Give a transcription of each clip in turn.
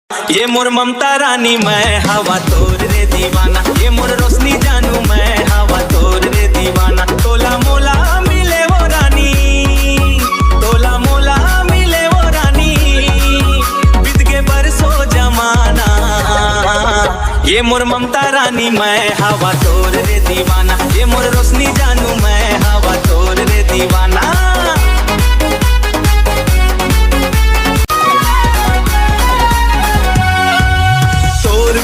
ये मोर ममता रानी मैं हवा तोर रे दीवाना, ये मोर रोशनी जानू मैं हवा तोर रे दीवाना। तोला मोला मिले वो रानी, तोला मोला मिले वो रानी, बीत के बरसों जमाना। ये मोर ममता रानी मैं हवा तोर रे दीवाना, ये मोर रोशनी जानू मैं हवा तोर रे दीवाना।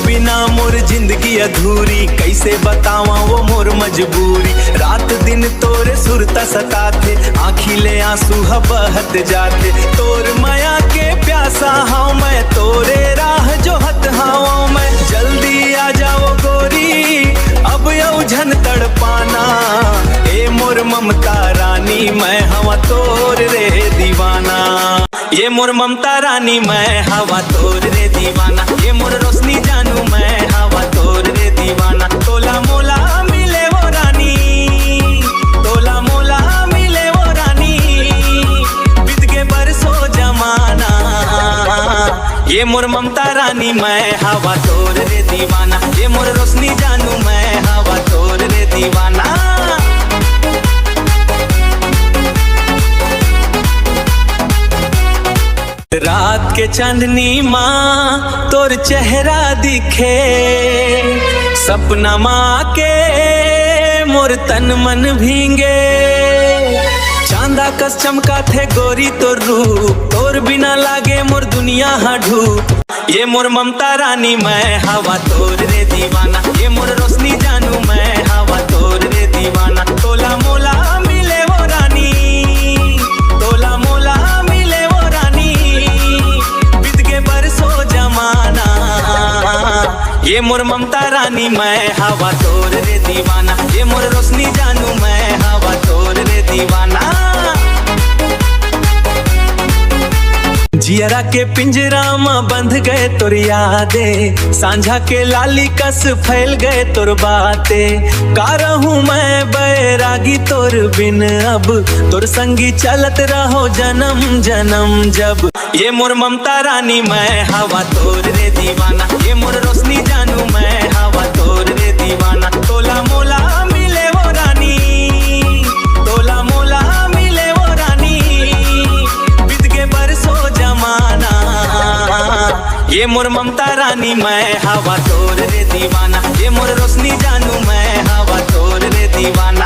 बिना मोर जिंदगी अधूरी, कैसे बतावा वो मोर मजबूरी। रात दिन तोरे सुरता सताथे, आँखिले आंसू बहत जाते। तोर माया के प्यासा हाउ मैं, तोरे राह जो हत हाउ मैं। जल्दी आ जाओ गोरी, अब यौझन तड़पाना। ए मोर ममता रानी मैं हवा तोर रे दीवाना, ये मोर ममता रानी मैं हवा तोर रे दीवाना। ये मोर रोशनी जानू मैं हवा तोर रे दीवाना। तोला मोला मिले वो रानी, तोला मोला मिले वो रानी, बीत के बरसों जमाना। ये मोर ममता रानी मैं हवा तोर रे दीवाना, ये मोर रोशनी जानू मैं हवा तोर रे दीवाना। रात के चांदनी माँ तोर चेहरा दिखे, सपना माँ के मोर तन मन भींगे। चांदा कस चमका थे गोरी तोर रूप, तोर बिना लागे मोर दुनिया हाडूप। ये मोर ममता रानी मैं हवा तोर रे दीवाना, ये मोर रोशनी जानू मैं हवा तोर रे दीवाना। तोला मोला मिले वो रानी, तोला मोला मिले वो रानी, बीत के बरसों जमाना। ये मोर ममता रानी मैं हवा तोर रे दीवाना, ये मोर रोशनी जानू मैं हवा तोर रे दीवाना। जियरा के पिंजरा में बंध गए तोर यादें, सांझा के लाली कस फैल गए तोर बातें। का रहूं मैं बैरागी तोर बिन, अब तोर संगी चलत रहो जन्म जन्म जब। ये मोर ममता रानी मैं हवा तोर रे दीवाना, ये मोर रोशनी जानू मैं हवा तोर रे दीवाना। तोला मोला मिले वो रानी, तोला मोला मिले वो रानी, बीत के बरसों जमाना। ये मोर ममता रानी मैं हवा तोर रे दीवाना, ये मोर रोशनी जानू मैं हवा तोर रे दीवाना।